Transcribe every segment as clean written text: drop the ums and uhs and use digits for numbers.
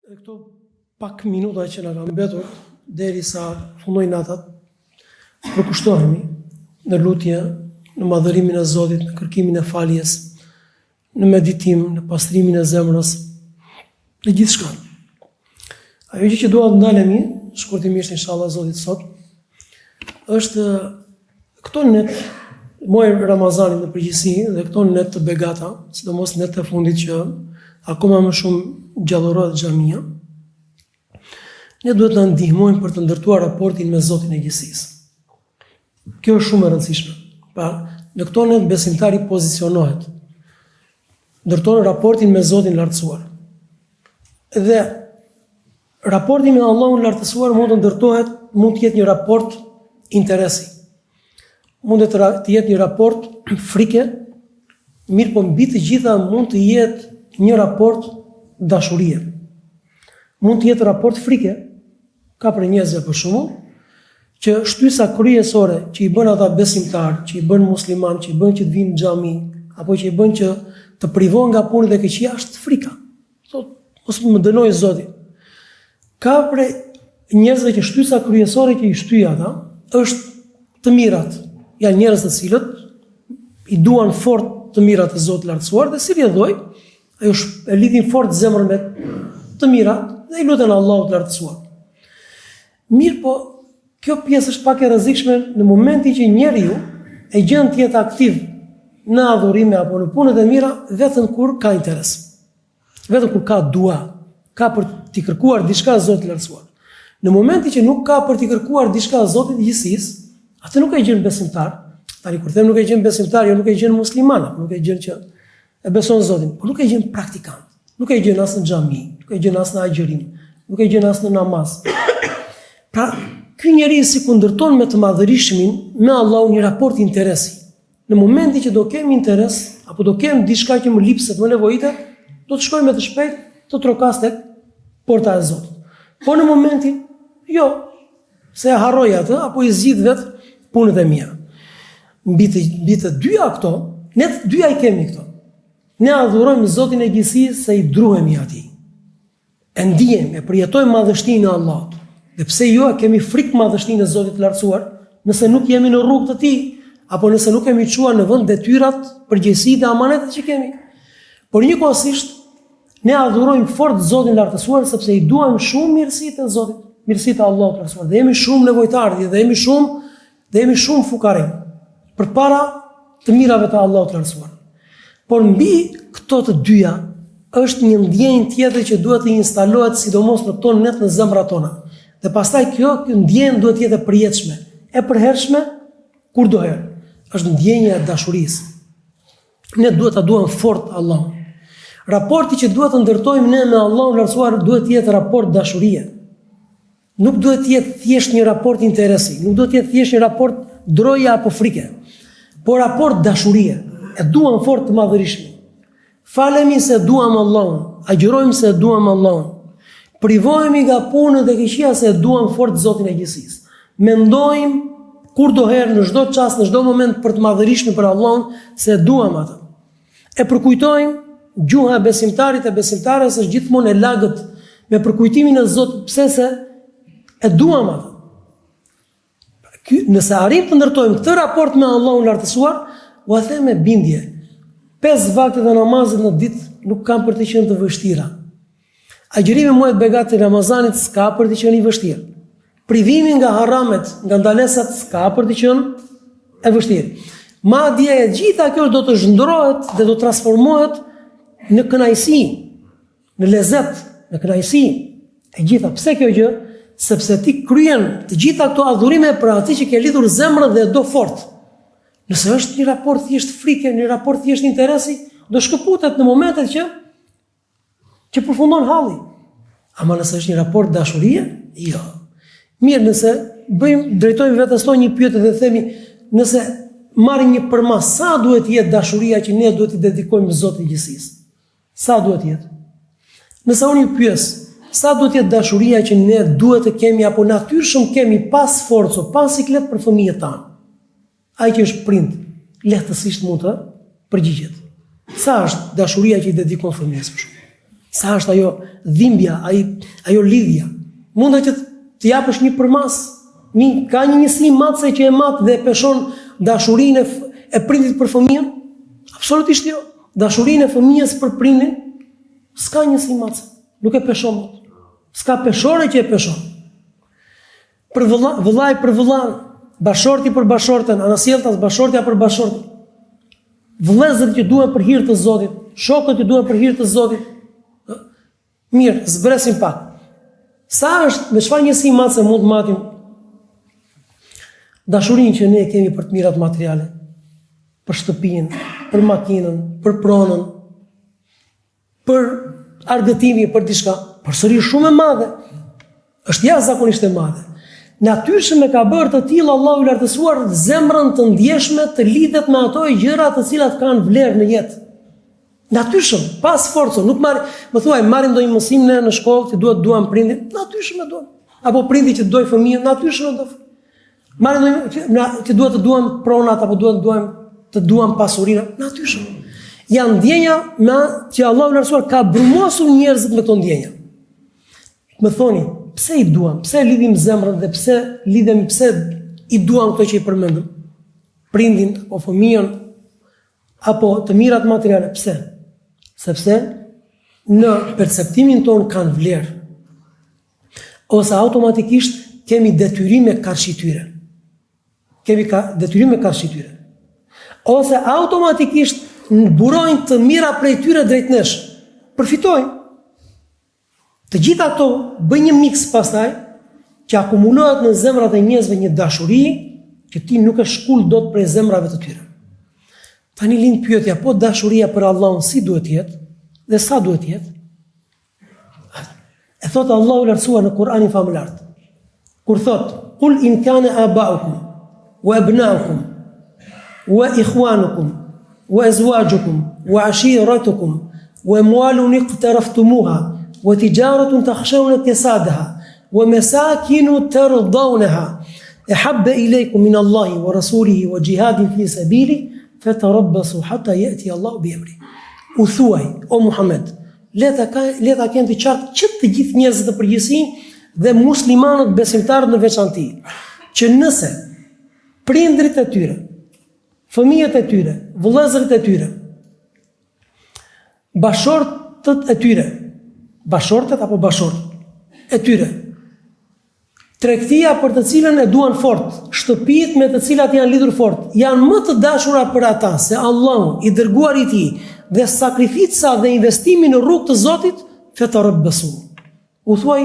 Këto pak minuta që na kanë mbetur derisa fillojnë natat, përkushtohemi në lutje, në madhërimin e Zotit, në kërkimin e faljes, në meditim, në pastrimin e zemrës, në gjithçka. Ajo që dua të ndalemi, shkurtimisht inshallah Zotit sot, është këto net, muaj Ramazanit në përgjithësi dhe këto net të begata, sidomos net të fundit që akoma më shumë gjallërohet xhamia, ne duhet të ndihmojmë për të ndërtuar raportin me Zotin e gjithësisë. Kjo është shumë e rëndësishme. Pra, në këto net besimtari pozicionohet, ndërton raportin me Zotin lartësuar. Dhe raporti me Allahun lartësuar mund të ndërtohet, mund të jetë një raport interesi. Mund të jetë një raport frike, mirë po mbi të gjitha mund të jetë një raport dashurie. Mund të jetë raport frike, ka për njerëzve për shembull, që shtysa kryesore që i bën ata besimtar, që i bën musliman, që i bën që të vinë në xhami, apo që i bën që të privohen nga punë dhe keqja është frika. Thotë, mos më dënoj Zoti. Ka për njerëzve që shtysa kryesore që i shtyj ata është të mirat. Janë njerëz të cilët i duan fort të mirat e Zotit lartësuar dhe si rrjedhoj, ajo e lidhin fort zemrën me të mirat dhe i luten Allahut lartësuar. Mirë po, kjo pjesë është pak e rrezikshme në momentin që njeriu e gjen të jetë aktiv në adhurime apo në punët e mira vetëm kur ka interes. Vetëm kur ka dua, ka për t'i kërkuar diçka Zotit lartësuar. Në momentin që nuk ka për t'i kërkuar diçka Zotit gjithësisë, atë nuk e gjen besimtar. Tani kur them nuk e gjen besimtar, jo nuk e gjen musliman, nuk e gjen që e beson Zotin, por nuk e gjen praktikant. Nuk e gjen as në xhami, nuk e gjen as në agjërim, nuk e gjen as në namaz. Pra, ky njeri si ku ndërton me të madhërishmin me Allahun një raport interesi. Në momentin që do kemi interes, apo do kemi diçka që më lipset, më nevojitet, do të shkojmë me të shpejt të trokas tek porta e Zotit. Po në momentin, jo, se e harroj atë, apo i zgjidh vetë punët e mia. Mbi të dyja këto, ne të dyja i kemi këto. Ne adhurojmë Zotin e gjithësisë se i druhemi atij. E ndijemi, e përjetojmë madhështinë e Allahut. Dhe pse jo kemi frikë madhështinë e Zotit lartësuar, nëse nuk jemi në rrugë të tij, apo nëse nuk kemi çuar në vend detyrat, përgjegjësitë dhe amanetet që kemi. Por njëkohësisht ne adhurojmë fort Zotin lartësuar sepse i duam shumë mirësitë e Zotit, mirësitë e Allahut lartësuar. Dhe jemi shumë nevojtarë dhe jemi shumë fukare përpara të mirave të Allahut lartësuar. Por mbi këto të dyja është një ndjenjë tjetër që duhet të instalohet sidomos në këto net në zemrat tona. Dhe pastaj kjo ndjenjë duhet të jetë e përjetshme, e përhershme kurdoherë. Është ndjenja e dashurisë. Ne duhet ta duam fort Allahun. Raporti që duhet të ndërtojmë ne me Allahun lartësuar duhet të jetë raport dashurie. Nuk duhet të jetë thjesht një raport interesi, nuk duhet të jetë thjesht një raport droje apo frike, por raport dashurie. E duam fort të madhërishmin. Falemi se duam Allahun, agjërojmë se duam Allahun. Privohemi nga punët dhe keqja se duam fort Zotin e gjithësisë. Mendojmë kurdoherë në çdo çast, në çdo moment për të madhërishmin për Allahun se duam atë. E përkujtojmë gjuha e besimtarit e besimtares është gjithmonë e lagët me përkujtimin e Zotit, pse se e duam atë. Nëse arrim të ndërtojmë këtë raport me Allahun lartësuar, u a them me bindje, 5 vakte dhe namazet në ditë nuk kanë për të qenë të vështira. Agjërimi muajit begat të Ramazanit s'ka për të qenë i vështirë. Privimi nga haramet, nga ndalesat s'ka për të qenë e vështirë. Madje e gjitha kjo do të zhndrohet dhe do të transformohet në kënaqësi, në lezet, në kënaqësi. E gjitha, pse kjo gjë? Sepse ti kryen të gjitha këto adhurime për atë që ke lidhur zemrën dhe do fort. Nëse është një raport thjesht frike, një raport thjesht interesi, do shkëputet në momentet që përfundon halli. Ama nëse është një raport dashurie, jo. Mirë, nëse drejtojmë vetes tonë një pyetje dhe themi, nëse marrim një përmas, sa duhet jetë dashuria që ne duhet t'i dedikojmë Zotit të gjithësisë? Sa duhet jetë? Nëse unë ju pyes, sa duhet jetë dashuria që ne duhet të kemi apo natyrshëm kemi pas forcë, pas siklet për fëmijët tanë? Ai që është prind, lehtësisht mund të përgjigjet. Sa është dashuria që i dedikon fëmijës për shkak? sa është ajo dhimbja, ajo lidhja. Mund që të japësh një përmas, ka një njësi matëse që e matë dhe e peshon dashurinë e prindit për fëmijën? Absolutisht jo. Dashurinë e fëmijës për prindin, s'ka njësi matëse, nuk e peshon. S'ka peshore që e peshon. Për vëllai për vëllain, bashorti për bashortën, anasjelltas bashortja për bashortën. Vëllezërit që duhen për hir të Zotit, shokët që duhen për hir të Zotit. Mirë, zbresim pak. Sa është, me çfarë njësi matëse mund të matim dashurinë që ne kemi për të mirat materiale, për shtëpinë, për makinën, për pronën, për argëtimin, për diçka, përsëri shumë e madhe. Është jashtëzakonisht e madhe. Natyrshëm e ka bërë të tillë Allahu i lartësuar zemrën të ndjeshme të lidhet me ato gjëra të cilat kanë vlerë në jetë. Natyrshëm, pas forcës, nuk marr, më thuaj, marrim ndonjë mësim në shkollë që duam prindin, natyrshëm e duam. Apo prindi që doj fëmijën, natyrshëm e do. Marrim ndonjë që duhet të duam pronat apo të duam pasurinë, natyrshëm. Janë ndjenja me që Allahu i lartësuar ka brumosur njerëzit me këto ndjenja. Më thoni, pse i duam, pse lidhim zemrën dhe pse i duam këto që i përmendëm? Prindin, apo fëmijën, apo të mirat materiale, pse? Sepse në perceptimin tonë kanë vlerë. Ose automatikisht kemi detyrime karshi tyre. Ose automatikisht burojnë të mira prej tyre drejt nesh. Përfitojnë. Të gjitha ato bëjnë një miks pastaj që akumulohet në zemrat e njerëzve një dashuri që ti nuk e shkull dot prej zemrave të tyre. Tani lind pyetja, po dashuria për Allahun si duhet jetë dhe sa duhet jetë? E thotë Allahu i lartësuar në Kur'anin famulart. Kur thotë, "Qul in kana aba'ukum wa abna'ukum wa ikhwanukum wa azwajukum wa 'ashiratukum wa amwalun iqtaraftumuha وتجارة تخشون كسادها ومساكن ترضونها أحب إليكم من الله ورسوله وجهاد في سبيله فتربصوا حتى يأتي الله بأمره." U thuaj, o Muhammed, leta kenë të qartë që të gjithë njerëzit të përgjithësi dhe muslimanët besimtarët në veçanti, që nëse prindrit e tyre, fëmijët e tyre, vëllezërit e tyre, bashortët e tyre, bashortet apo bashort e tyre, tregtia për të cilën e duan fort, shtëpitë me të cilat janë lidhur fort, janë më të dashura për ata se Allahu, i dërguari i tij, dhe sakrifica dhe investimi në rrugë të Zotit, fetarabbasu. U thuaj,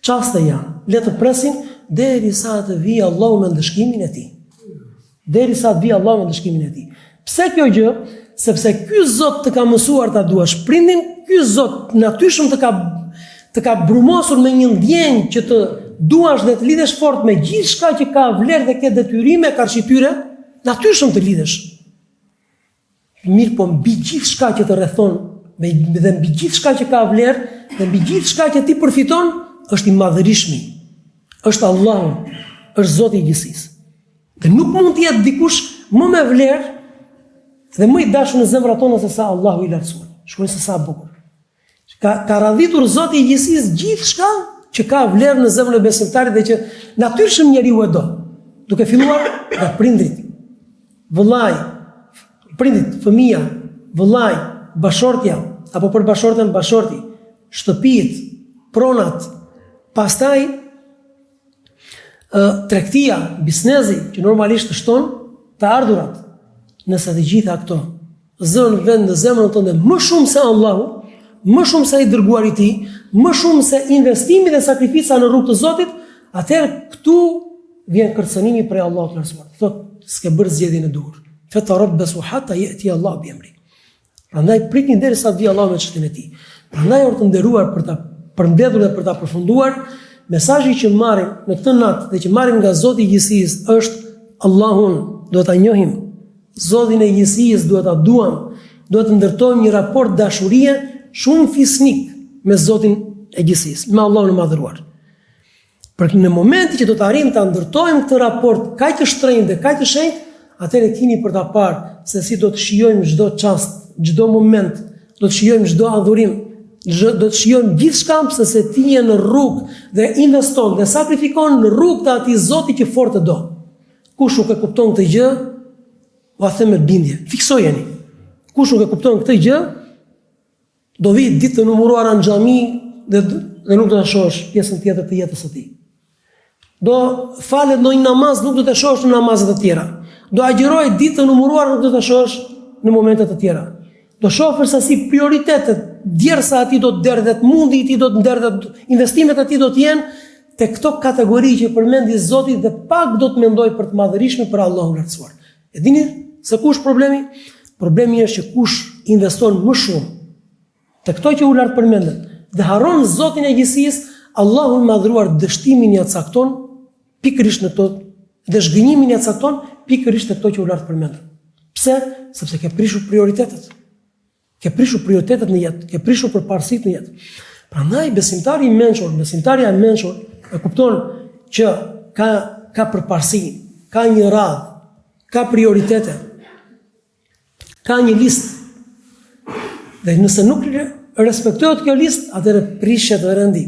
çaste janë, le të presin derisa të vijë Allahu me ndëshkimin e tij. Derisa të vijë Allahu me ndëshkimin e tij. Pse kjo gjë? Sepse ky Zot të ka mësuar ta duash prindin, ky Zot natyrshëm të ka brumosur me një ndjenjë që të duash dhe të lidhesh fort me gjithçka që ka vlerë dhe ke detyrime karshi tyre, natyrshëm të lidhesh. Mirë, po mbi gjithçka që të rrethon, dhe mbi gjithçka që ka vlerë, dhe mbi gjithçka që ti përfiton, është i madhërishmi. Është Allahu, është Zoti i gjithësisë. Dhe nuk mund të jetë dikush më me vlerë dhe më i dashur në zemrat tona se sa Allahu i lartësuar. Shkruaj se sa bukur. Ka radhitur Zoti i gjithësisë gjithçka që ka vlerë në zemrën e besimtarit dhe që natyrshëm njeriu e do. Duke filluar nga prindrit, vëllai, prindit, fëmia, vëllai, bashortja, apo për bashortën bashorti, shtëpitë, pronat, pastaj tregtia, biznesi që normalisht shton të ardhurat. Nëse të gjitha këto zënë vend në zemrën tënde më shumë se Allahu, më shumë se i dërguari i tij, më shumë se investimi dhe sakrifica në rrugë të Zotit, atëherë këtu vjen kërcënimi prej Allahut të lartësuar. Thotë, s'ke bërë zgjedhjen e duhur. Fatarabbasu hatta ya'ti Allahu bi amri. Prandaj pritni derisa të vijë Allahu me çështjen e tij. Prandaj orë të nderuar për ta përmbledhur dhe për ta përfunduar, mesazhi që marrim në këtë natë dhe që marrim nga Zoti i gjithësisë është Allahun do ta njohim. Zotin e gjithësisë duhet ta duam, duhet të ndërtojmë një raport dashurie shumë fisnik me Zotin e gjithësisë, me Allahun e madhëruar. Për në momentin që do të arrijmë ta ndërtojmë këtë raport kaq të shtrenjtë dhe kaq të shenjtë, atëherë keni për ta parë se si do të shijojmë çdo çast, çdo moment do të shijojmë çdo adhurim, do të shijojmë gjithçka se ti je në rrugë dhe investon dhe sakrifikon në rrugë të atij Zoti që fort të do. Kush nuk e kupton këtë gjë, va them me bindje, fiksojeni. Kush nuk e kupton këtë gjë, do vi ditë të numëruara në xhami dhe nuk do ta shohësh pjesën tjetër të jetës së tij. Do falet ndonjë namaz, nuk do ta shohësh në namazet e tjera. Do agjëroj ditë të numëruara, nuk do ta shohësh në momentet e tjera. Do shohësh se si prioritetet, djersa ati do të derdhet, mundi i tij do të derdhet, investimet e tij do të jenë te këto kategori që përmendi Zoti dhe pak do të mendoj për të madhërishtme për Allahun lartësuar. E dini se kush problemi? Problemi është që kush investon më shumë te këto që u lart përmendën dhe harron Zotin e gjithësisë, Allahu i madhruar dështimin ja cakton pikërisht në këto dhe zhgënjimin ja cakton pikërisht në këto që u lart përmendën. Pse? Sepse ke prishur prioritetet. Ke prishur prioritetet në jetë, ke prishur përparësitë në jetë. Prandaj besimtari i besimtarja e mençur e kupton që ka përparësi, ka një radhë, ka prioritete, ka një listë. Dhe nëse nuk respektohet kjo listë, atëherë prishet dhe rëndi.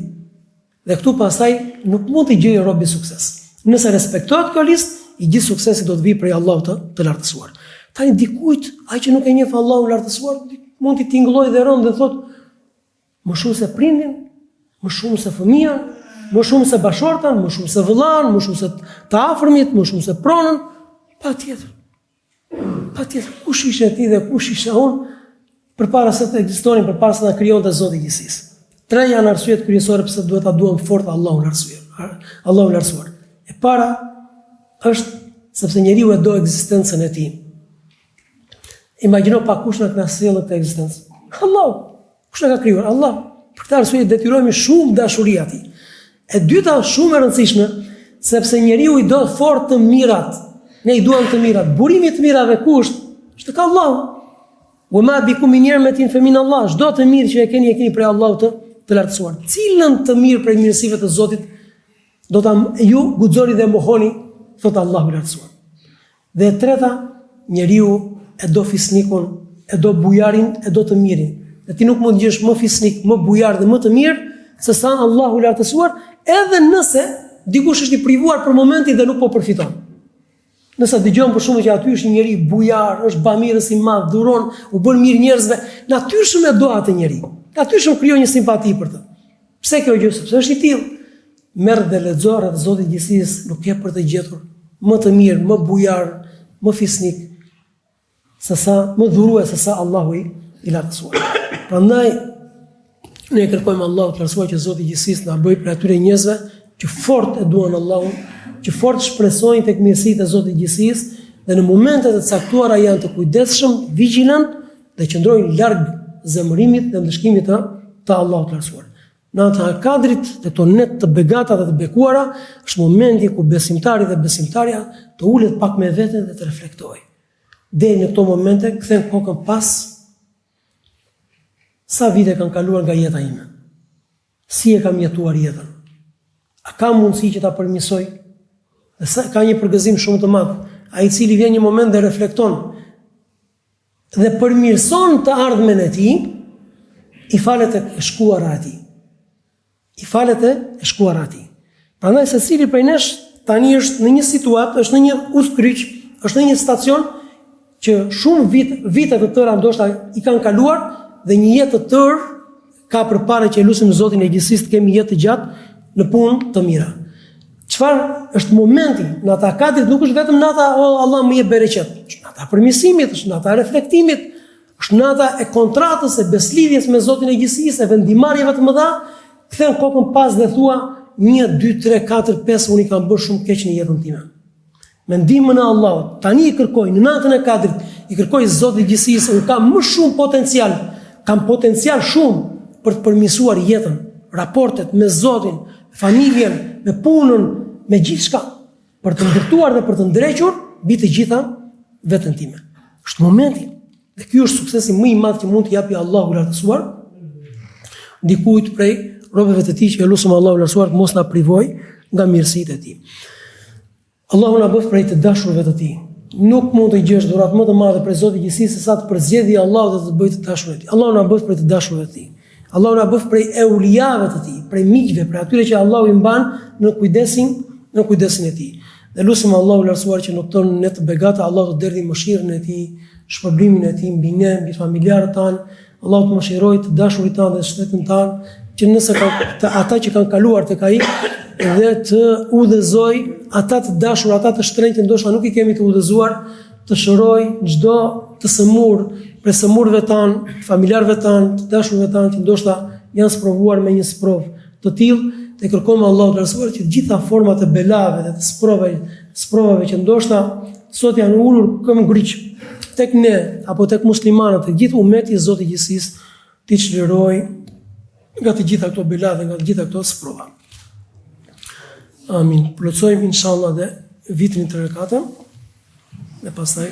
Dhe këtu pastaj nuk mund të gjejë robi sukses. Nëse respektohet kjo listë, i gjithë suksesi do të vijë prej Allahut të lartësuar. Tani dikujt, ai që nuk e njeh Allahun lartësuar, mund të tingëllojë dhe rënd dhe thotë më shumë se prindin, më shumë se fëmijën, më shumë se bashortan, më shumë se vëllan, më shumë se të afërmit, më shumë se pronën, patjetër. Kush ishe ti dhe kush ishe unë përpara se të ekzistonin, përpara se na krijonte Zoti i gjithësisë. Tre janë arsyet kryesore pse duhet ta duam fort Allahun lartësuar. E para është sepse njeriu e do ekzistencën e tij. Imagjino pa kush na sjellë këtë ekzistencë. Allahu. Kush na ka krijuar? Allah. Për këtë arsye detyrojmë shumë dashuri atij. E dyta shumë e rëndësishme, sepse njeriu i do fort të mirat. Ne i duam të mirat. Burimi i të mirave kusht është tek Allahu. Wa ma bikum min ni'matin fa min Allah. Çdo të mirë që e keni prej Allahut të lartësuar. Cilën të mirë prej mirësive të Zotit do ta ju guxoni dhe mohoni, thot Allahu i lartësuar. Dhe e treta, njeriu e do fisnikun, e do bujarin, e do të mirin. Dhe ti nuk mund të jesh më fisnik, më bujar dhe më të mirë se sa Allahu i lartësuar, edhe nëse dikush është i privuar për momentin dhe nuk po përfiton. Nëse dëgjon për shkakun që aty është një njeri bujar, është bamirës i madh, duron, u bën mirë njerëzve, natyrshëm e do atë njeri. Natyrshëm krijon një simpati për të. Pse kjo gjë? Sepse është i tillë. Merr dhe lexo rreth Zotit i gjithësisë, nuk ke për të gjetur më të mirë, më bujar, më fisnik, sesa më dhurues se sa Allahu i lartësuar. Prandaj ne kërkojmë Allahut të lartësuar që Zoti i gjithësisë na bëj për atyre njerëzve që fort e duan Allahun, që fort shpresojnë tek mirësitë e Zotit i gjithësisë dhe në momentet e caktuara janë të kujdesshëm, vigjilant dhe qëndrojnë larg zemërimit dhe ndëshkimit të Allahut të lartësuar. Në atë kadrit të këto net të begata dhe të bekuara, është momenti ku besimtari dhe besimtarja të ulet pak me veten dhe të reflektojë. Deri në këto momente kthen kokën pas sa vite kanë kaluar nga jeta ime. Si e kam jetuar jetën? A ka mundësi që ta përmirësoj? Dhe ka një përgëzim shumë të madh, ai i cili vjen një moment dhe reflekton dhe përmirëson të ardhmen e tij, i falet e shkuara e tij. Prandaj secili prej nesh tani është në një situatë, është në një udhkryq, është në një stacion që shumë vite të tëra ndoshta i kanë kaluar dhe një jetë të tërë ka përpara që lutim Zotin e gjithësisë të kemi jetë të gjatë në punë të mira. Çfarë është momenti? Nata kadrit nuk është vetëm nata Allah më jep bereqet. Është nata përmirësimit, është nata reflektimit, është nata e kontratës së beslidhjes me Zotin e gjithësisë, e vendimarrjeve të mëdha, kthen kokën pas dhe thua 1 2 3 4 5 unë kam bërë shumë keq në jetën time. Me ndihmën e Allahut, tani i kërkoj në natën e kadrit, i kërkoj Zotit i gjithësisë, unë kam më shumë potencial, kam potencial shumë për të përmirësuar jetën, raportet me Zotin, familjen, me punën, me gjithçka, për të ndërtuar dhe për të ndrequr mbi të gjitha veten time. Është momenti. Dhe ky është suksesi më i madh që mund të japi Allahu i lartësuar dikujt prej robëve të tij, që lutem Allahu i lartësuar mos na privoj nga mirësitë e tij. Allahu na bëf prej të dashurve të tij, nuk mund të gjesh dhurat më të madhe për Zotin e gjithësisë se sa të përzgjedhë Allahu dhe të bëj të dashur e tij. Allahu na bëf për të dashurve të tij. Allahu na bëf prej euliave të tij, prej miqve, prej atyre që Allahu i mban në kujdesin e tij. Dhe lutim Allahu lartësuar që në këto ne të begata Allahu të derdhë mëshirën e tij, shpërblimin e tij mbi ne, mbi familjarët tanë. Allahu të mëshirojë të dashurit tanë dhe shtetin tanë, që nëse ata që kanë kaluar tek ai dhe të udhëzoj ata të dashur, ata të shtrenjtë, ndoshta nuk i kemi të udhëzuar, të shëroj çdo të sëmur, për sëmurëve tanë, familjarëve tanë, të dashurve tanë që ndoshta janë sprovuar me një sprov të tillë, dhe kërkojmë Allahut të lartësuar që të gjitha format e belave dhe të sprovave që ndoshta sot janë ulur këmbë ngriç tek ne apo tek muslimanët, të gjithë ummeti i Zotit gjithësisë, ti çliroj nga të gjitha këto belave, nga të gjitha këto sprova. Amin. Plotësojmë inshallah dhe vitin e 3 rekate dhe pastaj